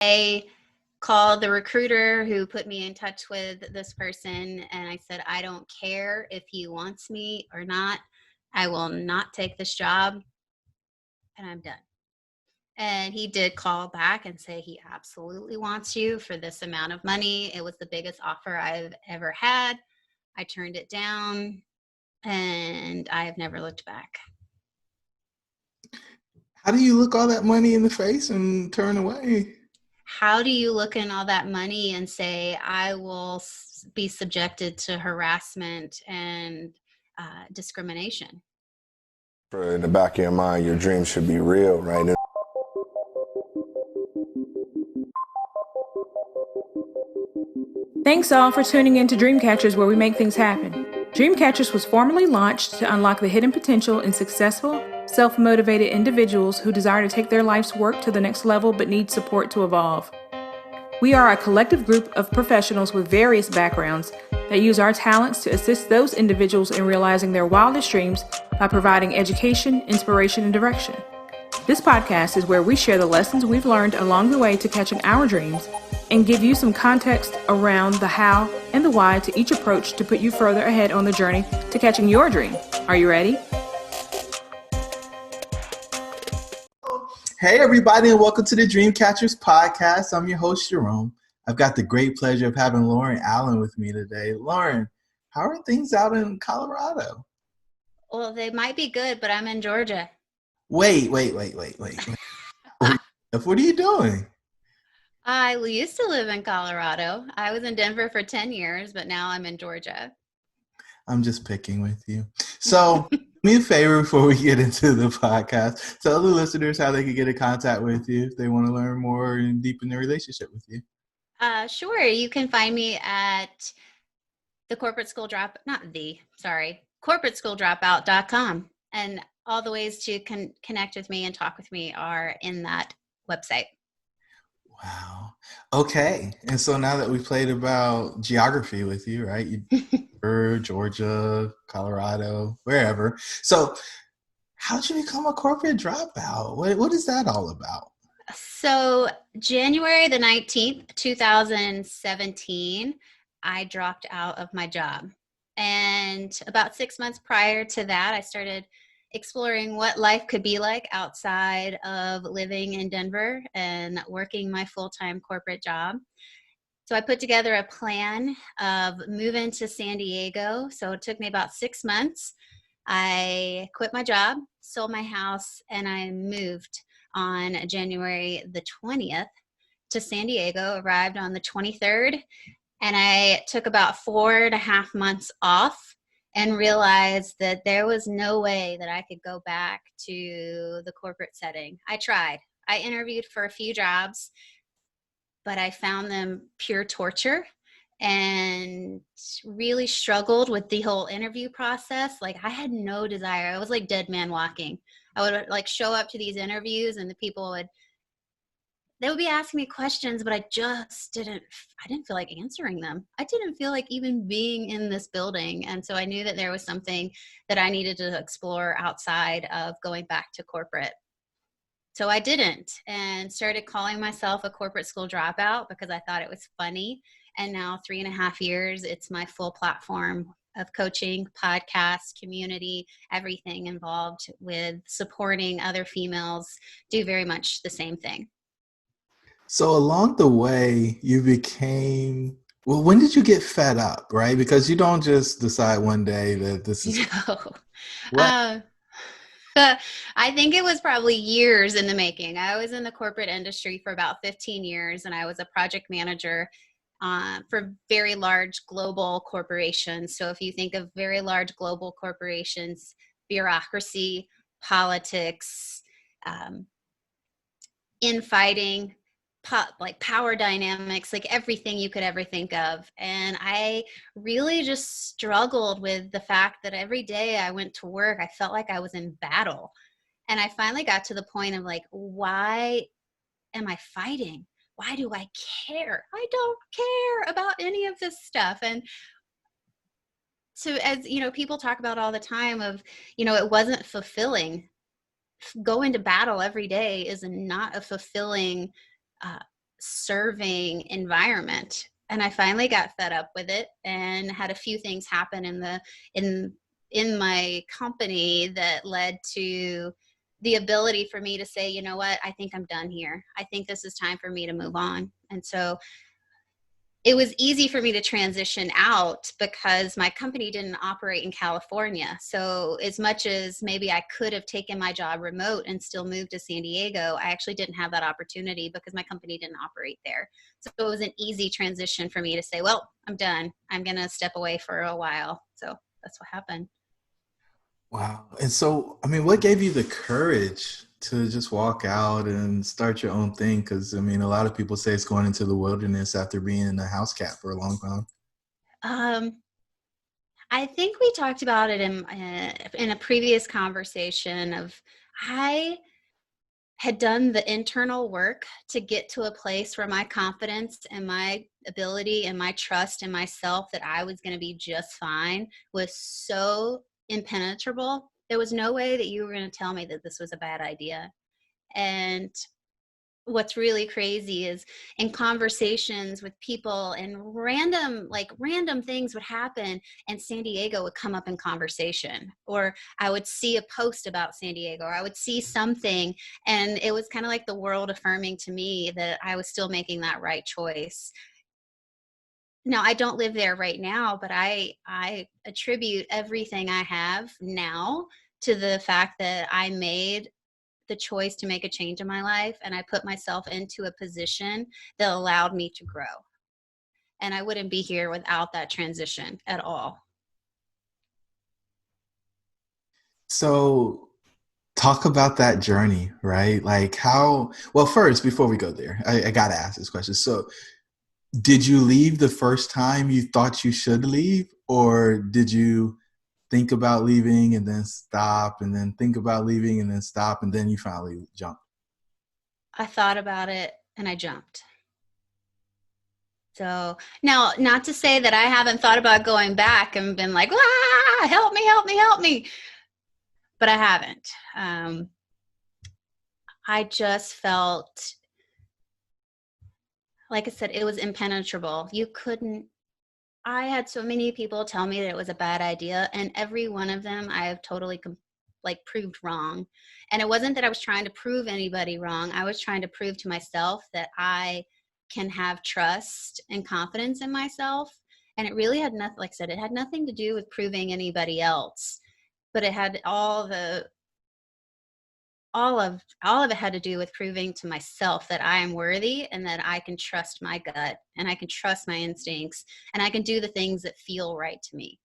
I called the recruiter who put me in touch with this person, and I said, I don't care if he wants me or not. I will not take this job, and I'm done. And he did call back and say he absolutely wants you for this amount of money. It was the biggest offer I've ever had. I turned it down, and I have never looked back. How do you look all that money in the face and turn away? How do you look in all that money and say, I will be subjected to harassment and discrimination? In the back of your mind, your dreams should be real, right? Thanks all for tuning in to Dreamcatchers, where we make things happen. Dreamcatchers was formally launched to unlock the hidden potential in successful, self-motivated individuals who desire to take their life's work to the next level but need support to evolve. We are a collective group of professionals with various backgrounds that use our talents to assist those individuals in realizing their wildest dreams by providing education, inspiration, and direction. This podcast is where we share the lessons we've learned along the way to catching our dreams and give you some context around the how and the why to each approach to put you further ahead on the journey to catching your dream. Are you ready? Hey, everybody, and welcome to the Dreamcatchers podcast. I'm your host, Jerome. I've got the great pleasure of having Lauren Allen with me today. Lauren, how are things out in Colorado? Well, they might be good, but I'm in Georgia. Wait. What are you doing? I used to live in Colorado. I was in Denver for 10 years, but now I'm in Georgia. I'm just picking with you. So, do me a favor before we get into the podcast. Tell the listeners how they can get in contact with you if they want to learn more and deepen their relationship with you. Sure. You can find me at corporatesschooldropout.com. And all the ways to connect with me and talk with me are in that website. Wow. Okay. And so now that we played about geography with you, right? Georgia, Colorado, wherever. So how'd you become a corporate dropout? What is that all about? So January the 19th, 2017, I dropped out of my job. And about 6 months prior to that, I started exploring what life could be like outside of living in Denver and working my full-time corporate job. So I put together a plan of moving to San Diego. So it took me about 6 months. I quit my job, sold my house, and I moved on January the 20th to San Diego, arrived on the 23rd, and I took about 4.5 months off and realized that there was no way that I could go back to the corporate setting. I tried. I interviewed for a few jobs, but I found them pure torture and really struggled with the whole interview process. Like, I had no desire. I was like dead man walking. I would like show up to these interviews and the people they would be asking me questions, but I didn't feel like answering them. I didn't feel like even being in this building. And so I knew that there was something that I needed to explore outside of going back to corporate. So I didn't, and started calling myself a corporate school dropout because I thought it was funny. And now 3.5 years, it's my full platform of coaching, podcast, community, everything involved with supporting other females do very much the same thing. So along the way, you became, well, when did you get fed up, right? Because you don't just decide one day that this is... No. I think it was probably years in the making. I was in the corporate industry for about 15 years, and I was a project manager for very large global corporations. So if you think of very large global corporations, bureaucracy, politics, infighting, like power dynamics, like everything you could ever think of. And I really just struggled with the fact that every day I went to work, I felt like I was in battle. And I finally got to the point of like, why am I fighting? Why do I care? I don't care about any of this stuff. And so, as you know, people talk about all the time of, it wasn't fulfilling. Going to battle every day is not a fulfilling serving environment. And I finally got fed up with it and had a few things happen in my company that led to the ability for me to say, you know what, I think I'm done here. I think this is time for me to move on. And so it was easy for me to transition out because my company didn't operate in California. So as much as maybe I could have taken my job remote and still moved to San Diego, I actually didn't have that opportunity because my company didn't operate there. So it was an easy transition for me to say, well, I'm done. I'm going to step away for a while. So that's what happened. Wow. And so, I mean, what gave you the courage to just walk out and start your own thing? Because, I mean, a lot of people say it's going into the wilderness after being in a house cat for a long time. Um, I think we talked about it in a previous conversation of I had done the internal work to get to a place where my confidence and my ability and my trust in myself that I was going to be just fine was so impenetrable. There was no way that you were going to tell me that this was a bad idea. And what's really crazy is in conversations with people and random things would happen and San Diego would come up in conversation, or I would see a post about San Diego, or I would see something, and it was kind of like the world affirming to me that I was still making that right choice. Now I don't live there right now, but I attribute everything I have now to the fact that I made the choice to make a change in my life, and I put myself into a position that allowed me to grow. And I wouldn't be here without that transition at all. So, talk about that journey, right? Like, how, well, first, before we go there, I got to ask this question. So, did you leave the first time you thought you should leave, or did you think about leaving and then stop and then think about leaving and then stop and then you finally jump? I thought about it and I jumped. So now, not to say that I haven't thought about going back and been like, ah, help me, help me, help me. But I haven't. I just felt, like I said, it was impenetrable. I had so many people tell me that it was a bad idea, and every one of them I have totally proved wrong. And it wasn't that I was trying to prove anybody wrong. I was trying to prove to myself that I can have trust and confidence in myself. And it really had nothing, like I said, it had nothing to do with proving anybody else, but it had all of it had to do with proving to myself that I am worthy and that I can trust my gut and I can trust my instincts and I can do the things that feel right to me.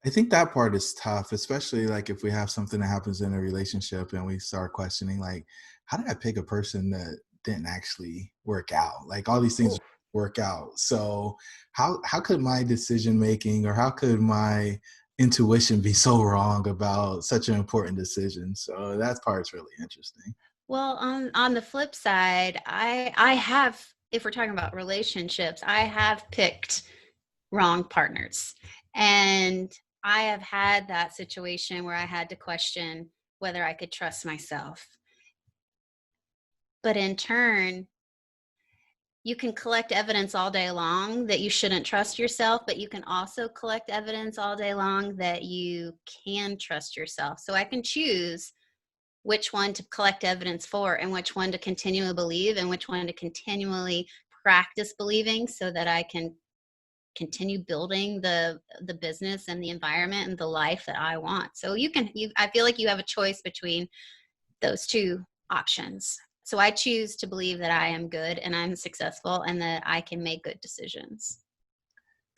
I think that part is tough, especially like if we have something that happens in a relationship and we start questioning, like, how did I pick a person that didn't actually work out? Like all these things Oof. work out. So how could my decision making or how could my intuition be so wrong about such an important decision? So that part's really interesting. Well, on the flip side, I have, if we're talking about relationships, I have picked wrong partners. And I have had that situation where I had to question whether I could trust myself. But in turn, you can collect evidence all day long that you shouldn't trust yourself, but you can also collect evidence all day long that you can trust yourself. So I can choose which one to collect evidence for and which one to continually believe and which one to continually practice believing so that I can continue building the business and the environment and the life that I want. So I feel like you have a choice between those two options. So I choose to believe that I am good and I'm successful and that I can make good decisions.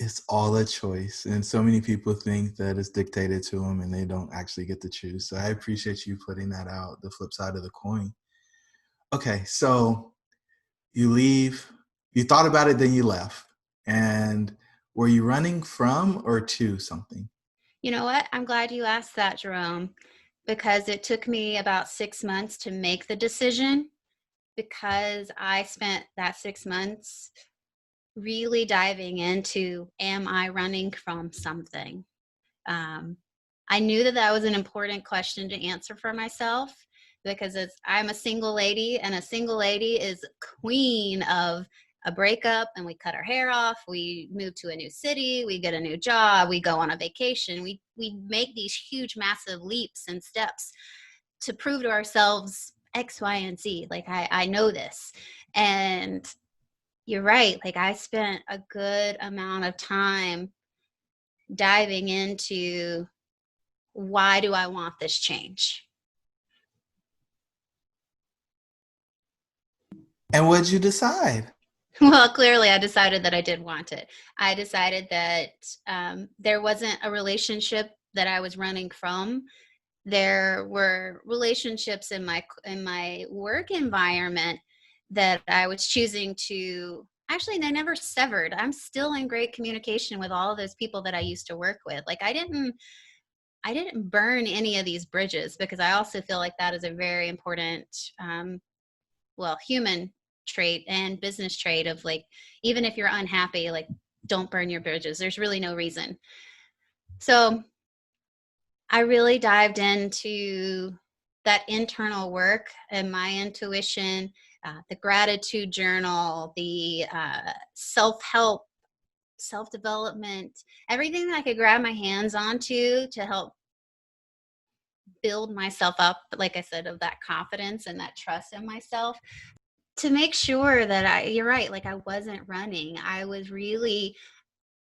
It's all a choice. And so many people think that it's dictated to them and they don't actually get to choose. So I appreciate you putting that out, the flip side of the coin. Okay, so you leave, you thought about it, then you left. And were you running from or to something? You know what? I'm glad you asked that, Jerome, because it took me about 6 months to make the decision because I spent that 6 months really diving into, am I running from something? I knew that that was an important question to answer for myself because I'm a single lady, and a single lady is queen of a breakup, and we cut our hair off, we move to a new city, we get a new job, we go on a vacation, we make these huge massive leaps and steps to prove to ourselves X, Y, and Z. Like I know this. And you're right. Like I spent a good amount of time diving into, why do I want this change? And what'd you decide? Well, clearly I decided that I did want it. I decided that there wasn't a relationship that I was running from. There were relationships in my work environment that I was choosing to, actually, they never severed. I'm still in great communication with all of those people that I used to work with. Like I didn't burn any of these bridges, because I also feel like that is a very important, human trait and business trait of, like, even if you're unhappy, like, don't burn your bridges. There's really no reason. So I really dived into that internal work and my intuition, the gratitude journal, the self-help, self-development, everything that I could grab my hands onto to help build myself up, like I said, of that confidence and that trust in myself, to make sure that you're right, like I wasn't running. I was really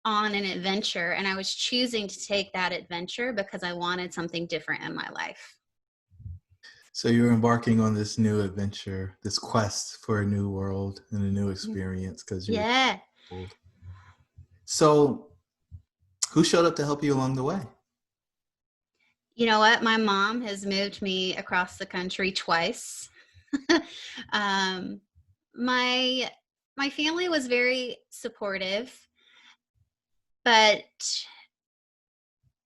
on an adventure, and I was choosing to take that adventure because I wanted something different in my life. So you're embarking on this new adventure, this quest for a new world and a new experience because you're old. So who showed up to help you along the way? You know what? My mom has moved me across the country twice. My family was very supportive, but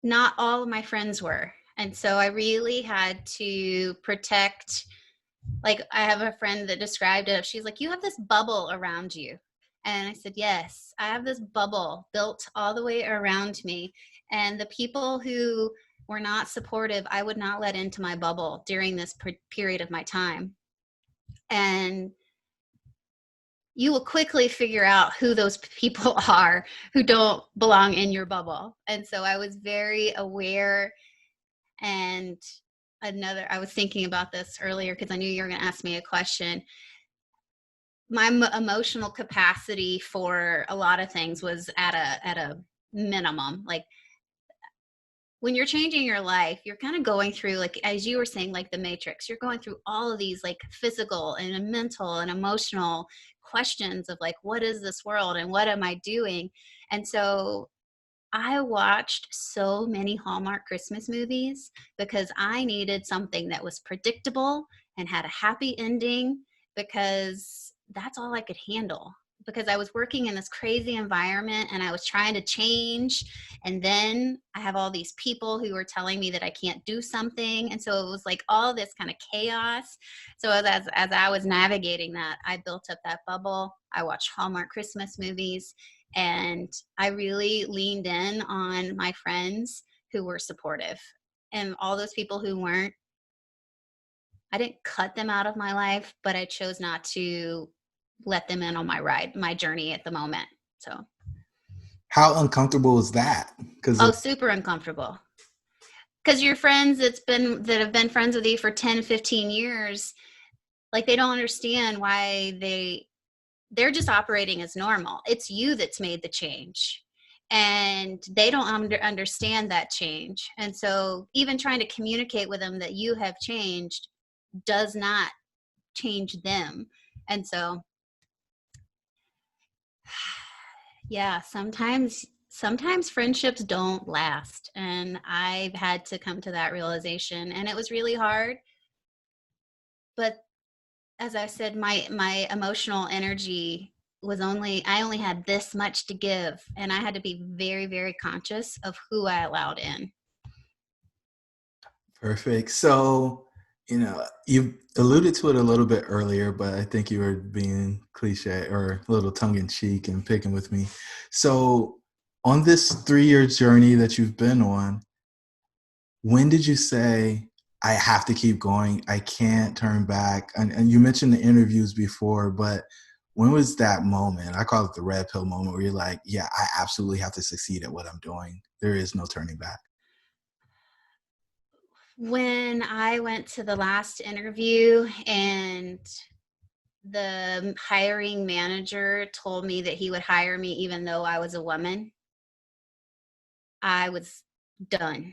not all of my friends were. And so I really had to protect, like I have a friend that described it. She's like, you have this bubble around you. And I said, yes, I have this bubble built all the way around me. And the people who were not supportive, I would not let into my bubble during this period of my time. And you will quickly figure out who those people are who don't belong in your bubble. And so I was very aware. And I was thinking about this earlier because I knew you were going to ask me a question. My emotional capacity for a lot of things was at a minimum. Like when you're changing your life, you're kind of going through, like, as you were saying, like the Matrix, you're going through all of these like physical and mental and emotional questions of like, what is this world and what am I doing? And so I watched so many Hallmark Christmas movies because I needed something that was predictable and had a happy ending, because that's all I could handle. Because I was working in this crazy environment and I was trying to change. And then I have all these people who were telling me that I can't do something. And so it was like all this kind of chaos. So as I was navigating that, I built up that bubble. I watched Hallmark Christmas movies. And I really leaned in on my friends who were supportive, and all those people who weren't, I didn't cut them out of my life, but I chose not to let them in on my ride, my journey at the moment. So. How uncomfortable is that? Super uncomfortable. Because your friends that have been friends with you for 10, 15 years, like they don't understand why they're just operating as normal. It's you that's made the change, and they don't understand that change. And so even trying to communicate with them that you have changed does not change them. And so, yeah, sometimes friendships don't last. And I've had to come to that realization, and it was really hard. But as I said, my emotional energy I only had this much to give, and I had to be very, very conscious of who I allowed in. Perfect. So, you alluded to it a little bit earlier, but I think you were being cliche or a little tongue in cheek and picking with me. So on this 3-year journey that you've been on, when did you say, I have to keep going. I can't turn back. And you mentioned the interviews before, but when was that moment? I call it the red pill moment where you're like, yeah, I absolutely have to succeed at what I'm doing. There is no turning back. When I went to the last interview and the hiring manager told me that he would hire me even though I was a woman, I was done.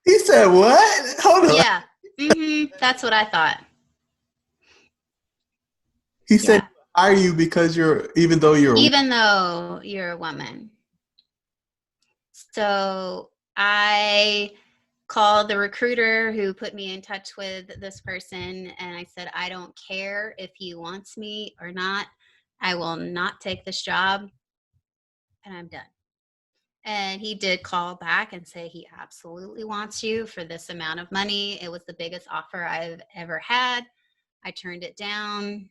He said, what? Hold on. Yeah. That's what I thought. He said, Yeah. hire you because even though you're Even though you're a woman. So I called the recruiter who put me in touch with this person, and I said, I don't care if he wants me or not. I will not take this job, and I'm done. And he did call back and say he absolutely wants you for this amount of money. It was the biggest offer I've ever had. I turned it down,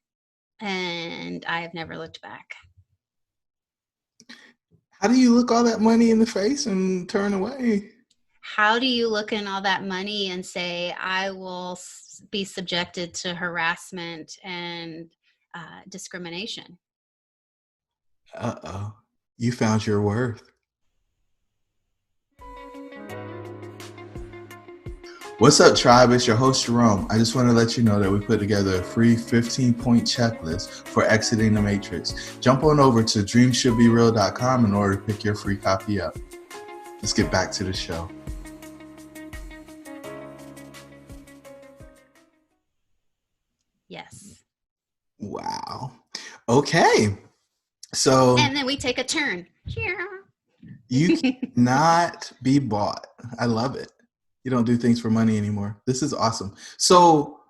and I have never looked back. How do you look all that money in the face and turn away? How do you look in all that money and say, I will be subjected to harassment and discrimination? Uh-oh. You found your worth. What's up, tribe? It's your host, Jerome. I just want to let you know that we put together a free 15-point checklist for exiting the matrix. Jump on over to dreamshouldbereal.com in order to pick your free copy up. Let's get back to the show. Yes. Wow. Okay. So And then we take a turn. you cannot be bought. I love it. You don't do things for money anymore. This is awesome. So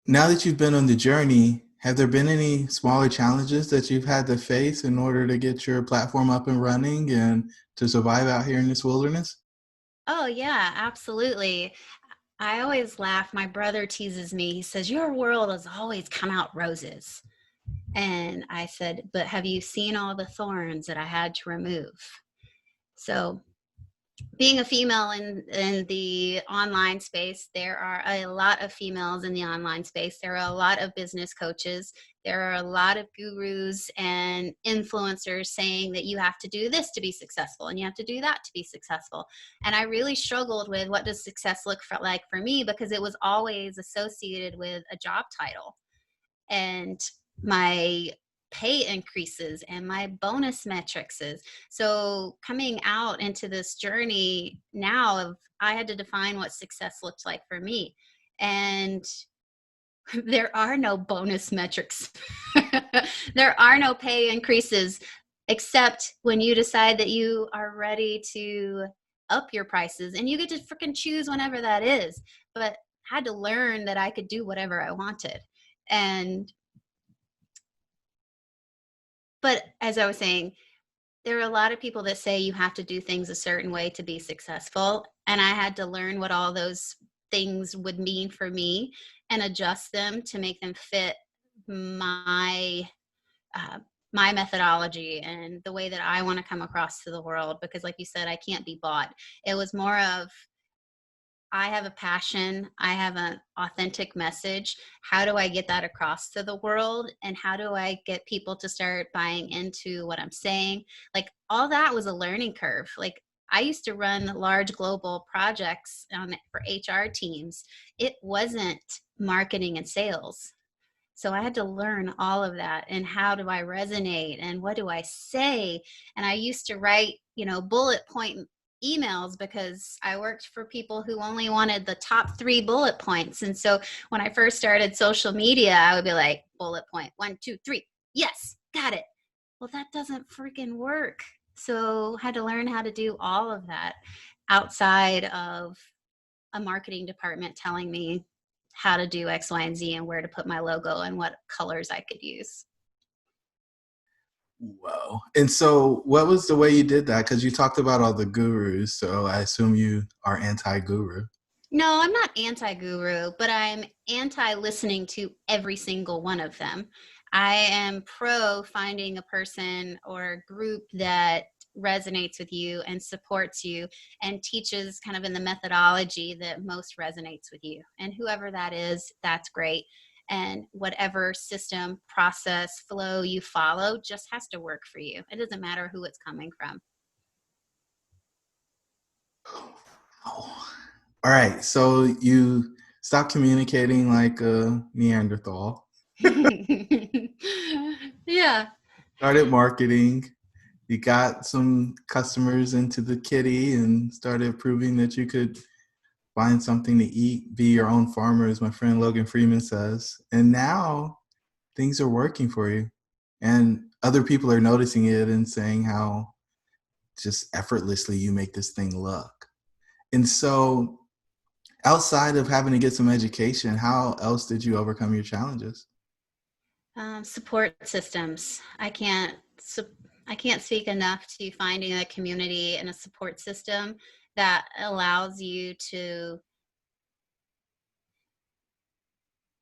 now that you've been on the journey, have there been any smaller challenges that you've had to face in order to get your platform up and running and to survive out here in this wilderness? Oh, yeah, absolutely. I always laugh. My brother teases me. He says, your world has always come out roses. And I said, but have you seen all the thorns that I had to remove? So being a female in the online space, there are a lot of females in the online space. There are a lot of business coaches. There are a lot of gurus and influencers saying that you have to do this to be successful and you have to do that to be successful. And I really struggled with what does success look like for me, because it was always associated with a job title and my pay increases and my bonus metrics. So coming out into this journey now of I had to define what success looked like for me. And there are no bonus metrics. There are no pay increases, except when you decide that you are ready to up your prices, and you get to freaking choose whenever that is. But I had to learn that I could do whatever I wanted. But as I was saying, there are a lot of people that say you have to do things a certain way to be successful. And I had to learn what all those things would mean for me and adjust them to make them fit my my methodology and the way that I want to come across to the world. Because like you said, I can't be bought. It was more of, I have a passion. I have an authentic message. How do I get that across to the world? And how do I get people to start buying into what I'm saying? Like all that was a learning curve. Like I used to run large global projects for HR teams. It wasn't marketing and sales. So I had to learn all of that, and how do I resonate and what do I say? And I used to write, bullet point emails because I worked for people who only wanted the top 3 bullet points. And so when I first started social media, I would be like, bullet point 1, 2, 3. Yes, got it. Well, that doesn't freaking work. So I had to learn how to do all of that outside of a marketing department telling me how to do X, Y, and Z and where to put my logo and what colors I could use. Whoa. And so what was the way you did that? Because you talked about all the gurus, so I assume you are anti-guru. No, I'm not anti-guru, but I'm anti-listening to every single one of them. I am pro finding a person or a group that resonates with you and supports you and teaches kind of in the methodology that most resonates with you. And whoever that is, that's great. And whatever system, process, flow you follow just has to work for you. It doesn't matter who it's coming from. Oh. All right. So you stopped communicating like a Neanderthal, Yeah. started marketing. You got some customers into the kitty and started proving that you could find something to eat, be your own farmer, as my friend Logan Freeman says. And now things are working for you. And other people are noticing it and saying how just effortlessly you make this thing look. And so, outside of having to get some education, how else did you overcome your challenges? Support systems. I can't speak enough to finding a community and a support system that allows you to,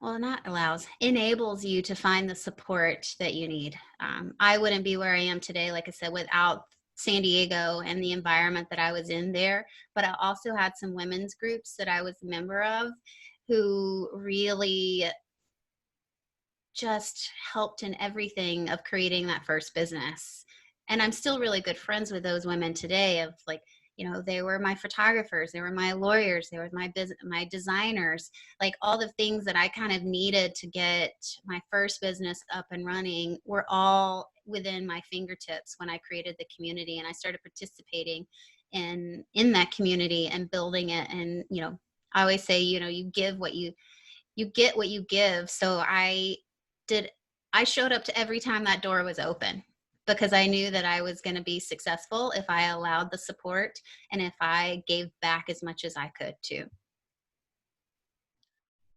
well, not allows, enables you to find the support that you need. I wouldn't be where I am today, like I said, without San Diego and the environment that I was in there. But I also had some women's groups that I was a member of who really just helped in everything of creating that first business. And I'm still really good friends with those women today of like, they were my photographers, they were my lawyers, they were my designers, like all the things that I kind of needed to get my first business up and running were all within my fingertips when I created the community and I started participating in that community and building it. And, I always say, you give what you get what you give. So I showed up to every time that door was open because I knew that I was going to be successful if I allowed the support and if I gave back as much as I could too.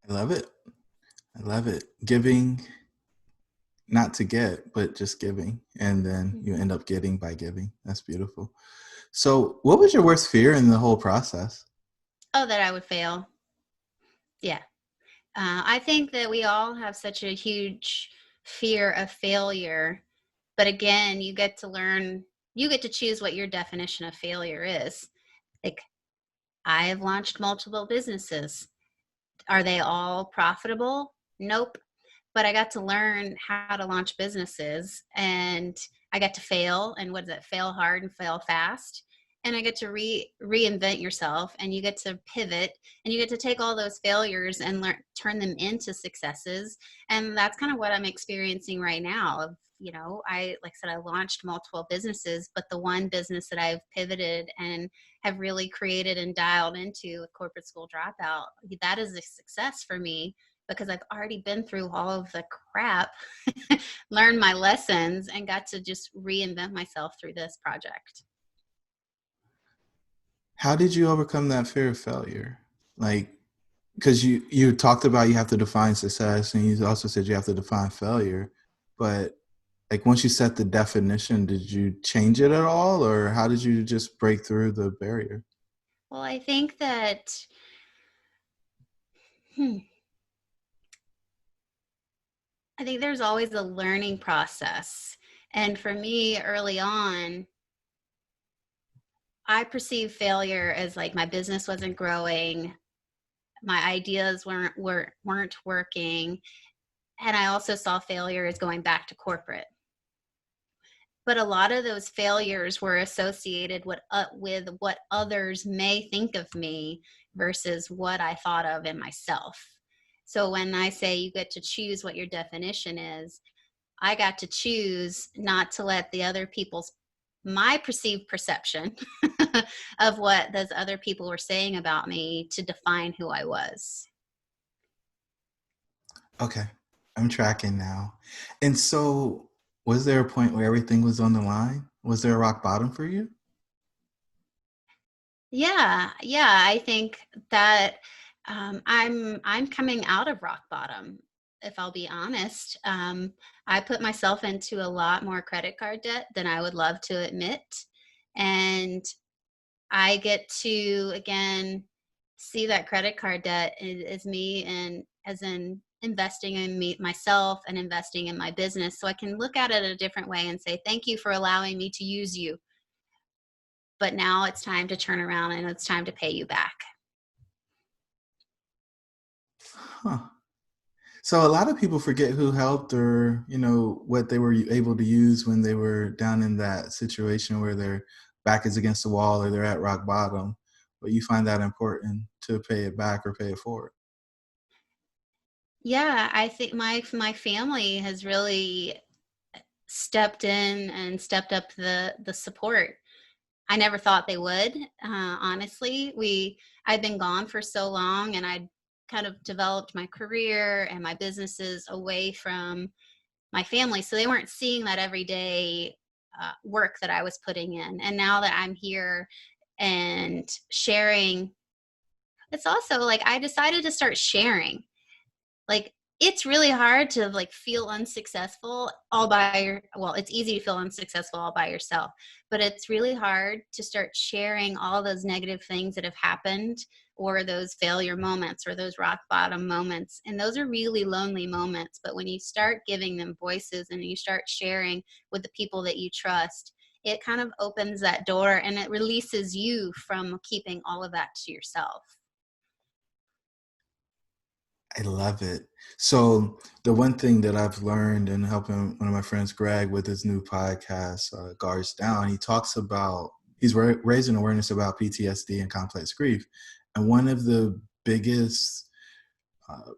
I love it. I love it. Giving, not to get, but just giving. And then you end up getting by giving. That's beautiful. So, what was your worst fear in the whole process? Oh, that I would fail. Yeah. I think that we all have such a huge fear of failure. But again, you get to choose what your definition of failure is. Like, I have launched multiple businesses. Are they all profitable? Nope. But I got to learn how to launch businesses and I got to fail. And what is it? Fail hard and fail fast. And I get to reinvent yourself and you get to pivot and you get to take all those failures and turn them into successes. And that's kind of what I'm experiencing right now. Like I said, I launched multiple businesses, but the one business that I've pivoted and have really created and dialed into with Corporate School Dropout, that is a success for me because I've already been through all of the crap, learned my lessons, and got to just reinvent myself through this project. How did you overcome that fear of failure? Like, because you talked about you have to define success and you also said you have to define failure. But like once you set the definition, did you change it at all? Or how did you just break through the barrier? Well, I think that, I think there's always a learning process. And for me, early on, I perceived failure as like my business wasn't growing, my ideas weren't working, and I also saw failure as going back to corporate. But a lot of those failures were associated with what others may think of me versus what I thought of in myself. So when I say you get to choose what your definition is, I got to choose not to let my perceived perception of what those other people were saying about me to define who I was. Okay, I'm tracking now. And so, was there a point where everything was on the line? Was there a rock bottom for you? Yeah, I think that I'm coming out of rock bottom. If I'll be honest, I put myself into a lot more credit card debt than I would love to admit, and I get to again see that credit card debt as me and as in investing in myself and investing in my business, so I can look at it a different way and say thank you for allowing me to use you but now it's time to turn around and it's time to pay you back. Huh. So a lot of people forget who helped, or what they were able to use when they were down in that situation where their back is against the wall or they're at rock bottom. But you find that important to pay it back or pay it forward. Yeah, I think my family has really stepped in and stepped up the support. I never thought they would. Honestly, I'd been gone for so long, and I'd kind of developed my career and my businesses away from my family, so they weren't seeing that everyday work that I was putting in. And now that I'm here and sharing, it's also like I decided to start sharing. Like, it's really hard to like feel unsuccessful all by well, it's easy to feel unsuccessful all by yourself, but it's really hard to start sharing all those negative things that have happened, or those failure moments, or those rock bottom moments. And those are really lonely moments, but when you start giving them voices and you start sharing with the people that you trust, it kind of opens that door and it releases you from keeping all of that to yourself. I love it. So the one thing that I've learned in helping one of my friends, Greg, with his new podcast, Guards Down, he talks about, he's raising awareness about PTSD and complex grief. And one of the biggest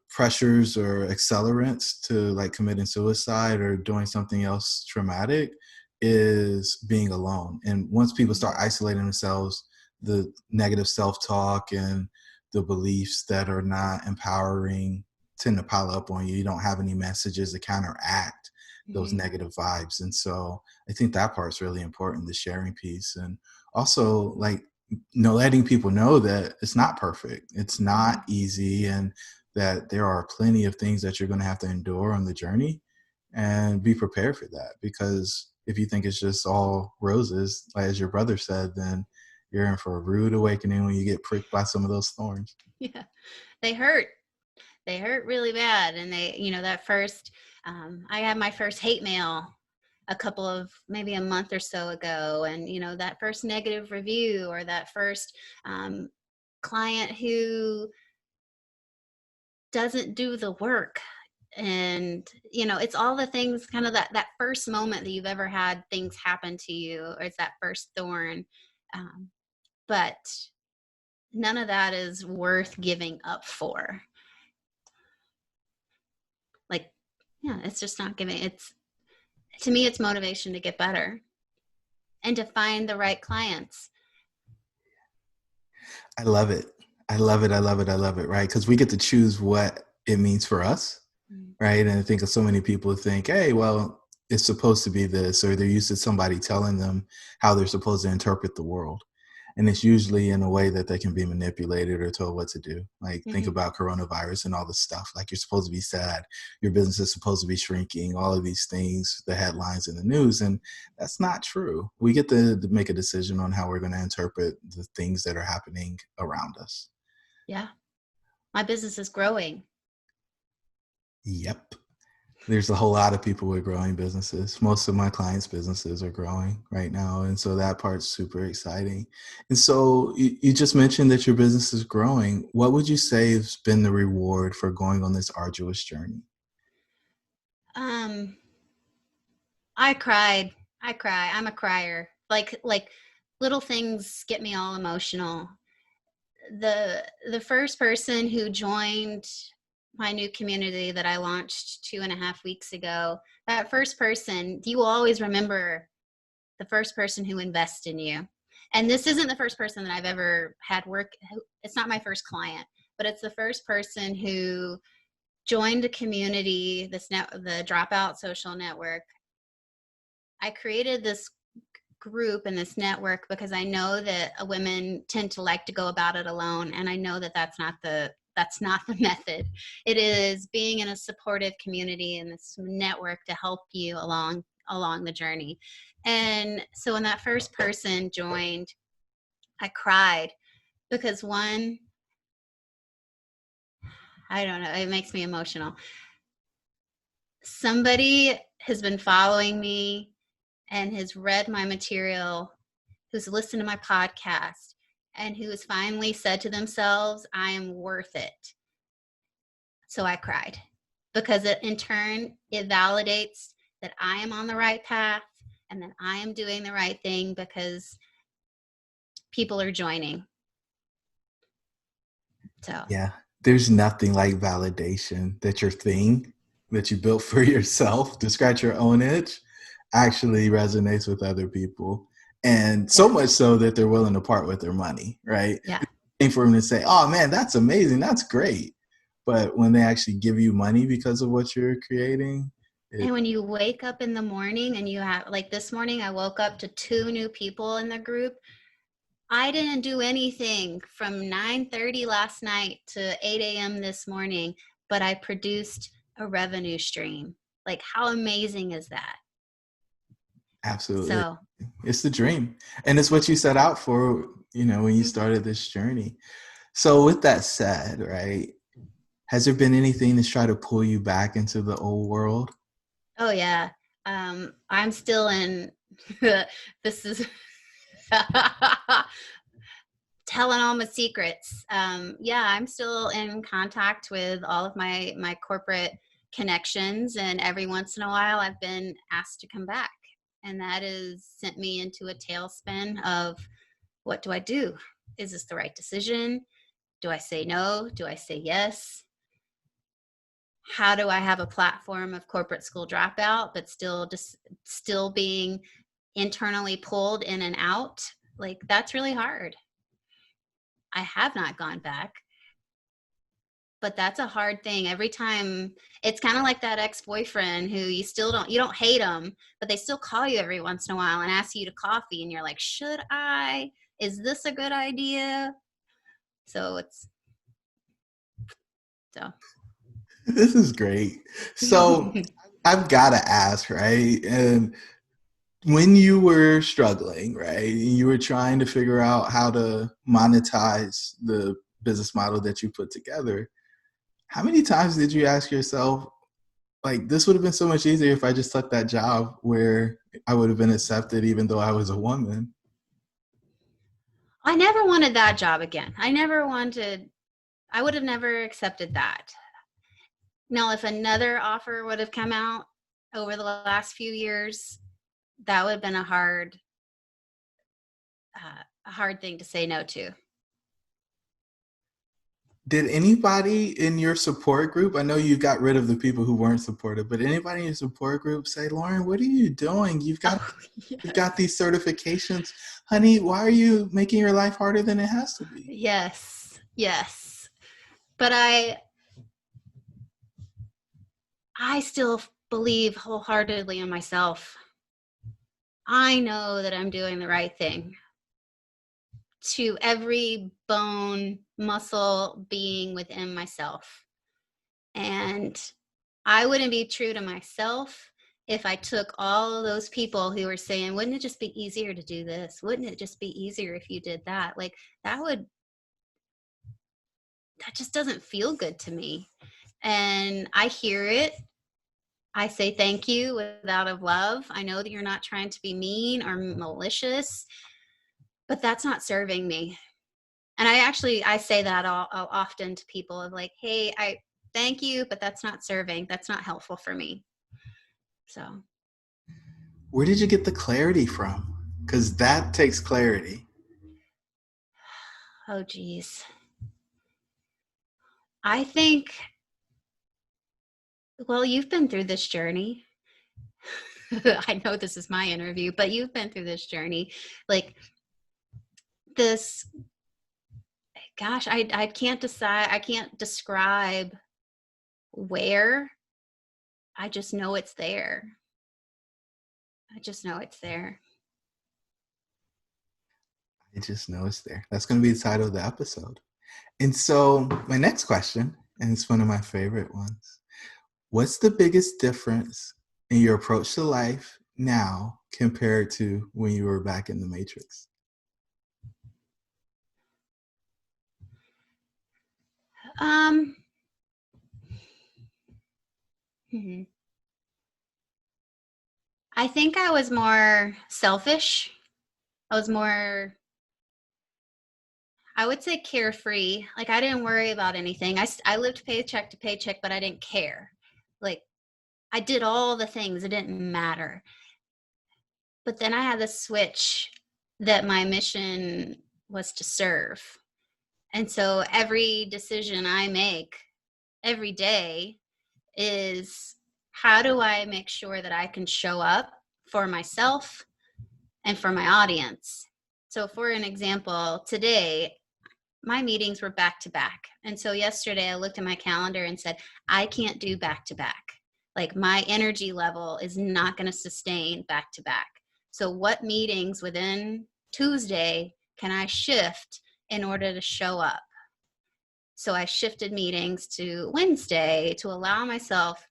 pressures or accelerants to like committing suicide or doing something else traumatic is being alone. And once people start isolating themselves, the negative self-talk and the beliefs that are not empowering tend to pile up on you. You don't have any messages to counteract those negative vibes. And so I think that part's really important, the sharing piece. And also like, letting people know that it's not perfect. It's not easy, and that there are plenty of things that you're going to have to endure on the journey, and be prepared for that. Because if you think it's just all roses, like as your brother said, then you're in for a rude awakening when you get pricked by some of those thorns. Yeah, they hurt. They hurt really bad. And that first, I had my first hate mail a couple of maybe a month or so ago. And, that first negative review, or that first client who doesn't do the work. And, it's all the things, kind of that first moment that you've ever had things happen to you, or it's that first thorn. But none of that is worth giving up for. Like, yeah, it's just not giving. To me, it's motivation to get better and to find the right clients. I love it. I love it. I love it. I love it. Right. Because we get to choose what it means for us. Right. And I think so many people think, hey, well, it's supposed to be this, or they're used to somebody telling them how they're supposed to interpret the world. And it's usually in a way that they can be manipulated or told what to do. Like, think about coronavirus and all this stuff. Like, you're supposed to be sad. Your business is supposed to be shrinking. All of these things, the headlines in the news. And that's not true. We get to make a decision on how we're going to interpret the things that are happening around us. Yeah. My business is growing. Yep. There's a whole lot of people with growing businesses. Most of my clients' businesses are growing right now. And so that part's super exciting. And so you just mentioned that your business is growing. What would you say has been the reward for going on this arduous journey? I cried. I'm a crier. Like little things get me all emotional. The first person who joined my new community that I launched 2.5 weeks ago, that first person, you will always remember the first person who invested in you. And this isn't the first person that I've ever had work. It's not my first client, but it's the first person who joined a community, the Dropout social network. I created this group and this network because I know that women tend to like to go about it alone, and I know that that's not the method. It is being in a supportive community and this network to help you along the journey. And so when that first person joined, I cried because one, I don't know, it makes me emotional. Somebody has been following me and has read my material who's listened to my podcast, and who has finally said to themselves, I am worth it. So I cried, because in turn, it validates that I am on the right path and that I am doing the right thing, because people are joining. So Yeah, there's nothing like validation that your thing that you built for yourself to scratch your own itch actually resonates with other people. And so yeah, much so that they're willing to part with their money, right? yeah. And for them to say, oh man, that's amazing, that's great. But when they actually give you money because of what you're creating, And when you wake up in the morning and you have, like this morning, I woke up to 2 new people in the group. I didn't do anything from 9:30 last night to 8 a.m. this morning, but I produced a revenue stream. Like, how amazing is that? absolutely. So, It's the dream. And it's what you set out for, when you started this journey. So with that said, right, has there been anything that's tried to pull you back into the old world? oh yeah, I'm still in, this is telling all my secrets. Yeah, I'm still in contact with all of my corporate connections, and every once in a while I've been asked to come back, and that has sent me into a tailspin of, what do I do? Is this the right decision? Do I say no? Do I say yes? How do I have a platform of Corporate School Dropout, but still being internally pulled in and out? Like, that's really hard. I have not gone back, but that's a hard thing. Every time, it's kind of like that ex-boyfriend who you don't hate them, but they still call you every once in a while and ask you to coffee, and you're like, should I? Is this a good idea? So This is great. So I've got to ask, right? And when you were struggling, right, you were trying to figure out how to monetize the business model that you put together, how many times did you ask yourself, like, this would have been so much easier if I just took that job where I would have been accepted even though I was a woman? I never wanted that job again. I would have never accepted that. Now, if another offer would have come out over the last few years, that would have been a hard thing to say no to. Did anybody in your support group, I know you got rid of the people who weren't supportive, but anybody in your support group say, Lauren, what are you doing? You've got these certifications. Honey, why are you making your life harder than it has to be? Yes. But I still believe wholeheartedly in myself. I know that I'm doing the right thing, to every bone, muscle being within myself. And I wouldn't be true to myself if I took all of those people who were saying, wouldn't it just be easier to do this? Wouldn't it just be easier if you did that? Like, that just doesn't feel good to me. And I hear it. I say thank you out of love. I know that you're not trying to be mean or malicious, but that's not serving me. And I say that all often to people, of like, hey, I thank you, but that's not serving. That's not helpful for me. So, Where did you get the clarity from? Because that takes clarity. oh geez. I think, well, you've been through this journey. I know this is my interview, but you've been through this journey. Like, this, gosh, I can't decide. I can't describe where. I just know it's there. I just know it's there. I just know it's there. That's going to be the title of the episode. And so my next question, and it's one of my favorite ones, what's the biggest difference in your approach to life now compared to when you were back in the Matrix? I think I was more selfish I was more, I would say, carefree. Like, I didn't worry about anything. I lived paycheck to paycheck, but I didn't care. Like, I did all the things. It didn't matter. But then I had the switch that my mission was to serve. And so every decision I make every day is, how do I make sure that I can show up for myself and for my audience? So for an example, today, my meetings were back to back. And so yesterday I looked at my calendar and said, I can't do back to back. Like, my energy level is not going to sustain back to back. So what meetings within Tuesday can I shift in order to show up? So I shifted meetings to Wednesday to allow myself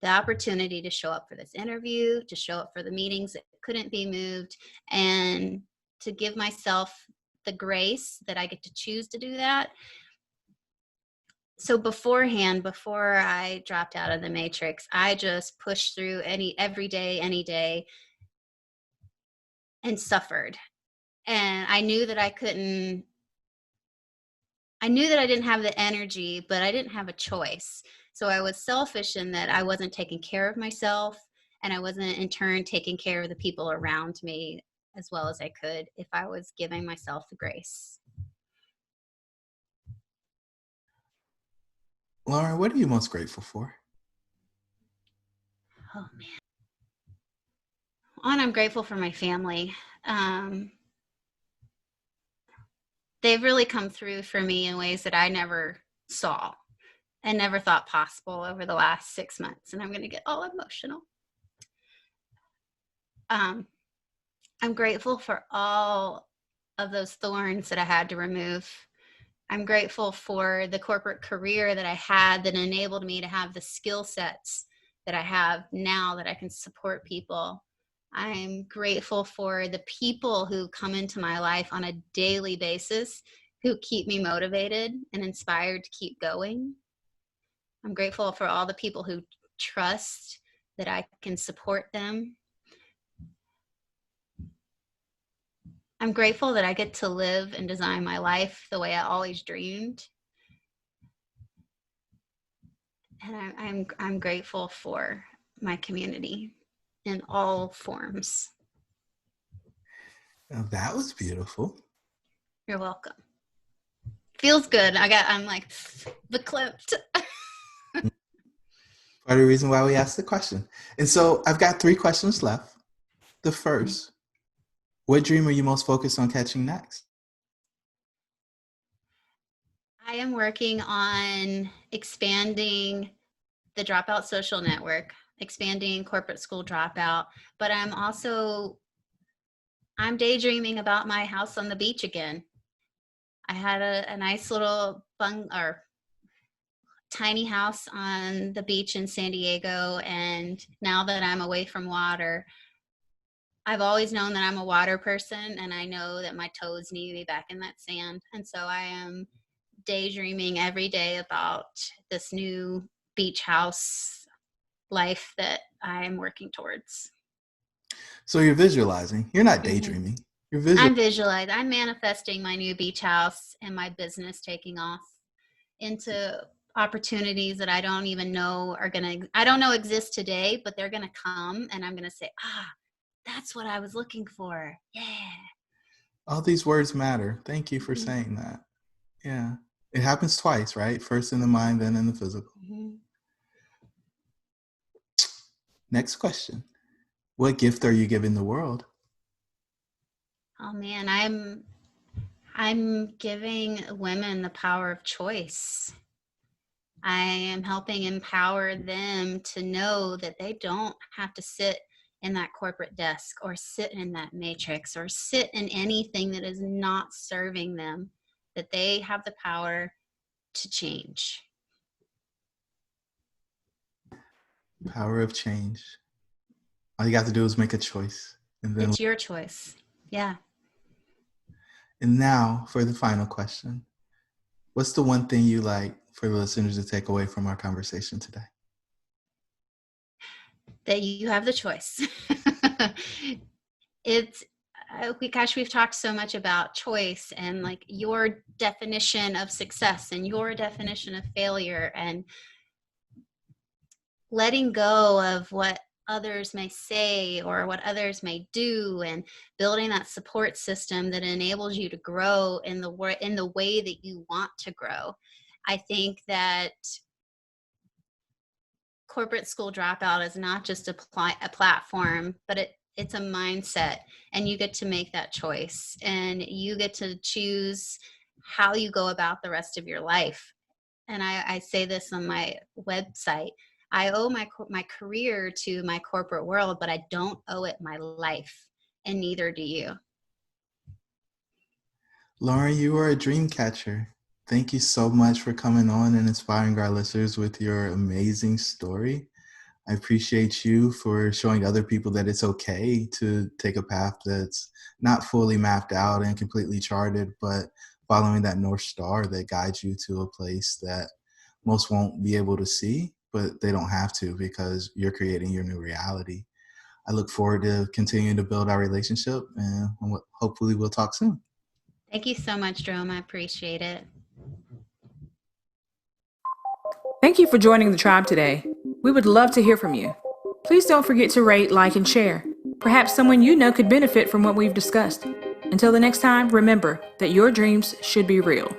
the opportunity to show up for this interview, to show up for the meetings that couldn't be moved, and to give myself the grace that I get to choose to do that. So beforehand, before I dropped out of the matrix, I just pushed through every day, any day, and suffered. And I knew that I didn't have the energy, but I didn't have a choice. So I was selfish in that I wasn't taking care of myself, and I wasn't in turn taking care of the people around me as well as I could if I was giving myself the grace. Lauren, what are you most grateful for? Oh man. I'm grateful for my family. They've really come through for me in ways that I never saw and never thought possible over the last 6 months. And I'm going to get all emotional. I'm grateful for all of those thorns that I had to remove. I'm grateful for the corporate career that I had that enabled me to have the skill sets that I have now that I can support people. I'm grateful for the people who come into my life on a daily basis who keep me motivated and inspired to keep going. I'm grateful for all the people who trust that I can support them. I'm grateful that I get to live and design my life the way I always dreamed. And I'm grateful for my community in all forms. Now, that was beautiful. You're welcome. Feels good. I'm like verklempt. Part of the reason why we asked the question. And so I've got 3 questions left. The first, what dream are you most focused on catching next? I am working on expanding the Dropout social network, expanding Corporate School Dropout, but I'm daydreaming about my house on the beach again. I had a nice little tiny house on the beach in San Diego, and now that I'm away from water, I've always known that I'm a water person, and I know that my toes need to be back in that sand. And so I am daydreaming every day about this new beach house life that I am working towards. So you're visualizing. You're not daydreaming. You're visualizing. I'm manifesting my new beach house and my business taking off into opportunities that I don't even know I don't know exist today, but they're going to come, and I'm going to say, that's what I was looking for. Yeah. All these words matter. Thank you for saying that. Yeah. It happens twice, right? First in the mind, then in the physical. Mm-hmm. Next question. What gift are you giving the world? Oh man, I'm giving women the power of choice. I am helping empower them to know that they don't have to sit in that corporate desk or sit in that matrix or sit in anything that is not serving them, that they have the power to change. Power of change. All you got to do is make a choice. And then it's your choice. Yeah. And now for the final question. What's the one thing you like for the listeners to take away from our conversation today? That you have the choice. we've talked so much about choice and like your definition of success and your definition of failure, and letting go of what others may say or what others may do, and building that support system that enables you to grow in the way that you want to grow. I think that Corporate School Dropout is not just a platform, but it's a mindset, and you get to make that choice, and you get to choose how you go about the rest of your life. And I say this on my website. I owe my career to my corporate world, but I don't owe it my life, and neither do you. Lauren, you are a dream catcher. Thank you so much for coming on and inspiring our listeners with your amazing story. I appreciate you for showing other people that it's okay to take a path that's not fully mapped out and completely charted, but following that North Star that guides you to a place that most won't be able to see, but they don't have to because you're creating your new reality. I look forward to continuing to build our relationship, and hopefully we'll talk soon. Thank you so much, Jerome. I appreciate it. Thank you for joining the tribe today. We would love to hear from you. Please don't forget to rate, like, and share. Perhaps someone you know could benefit from what we've discussed. Until the next time, remember that your dreams should be real.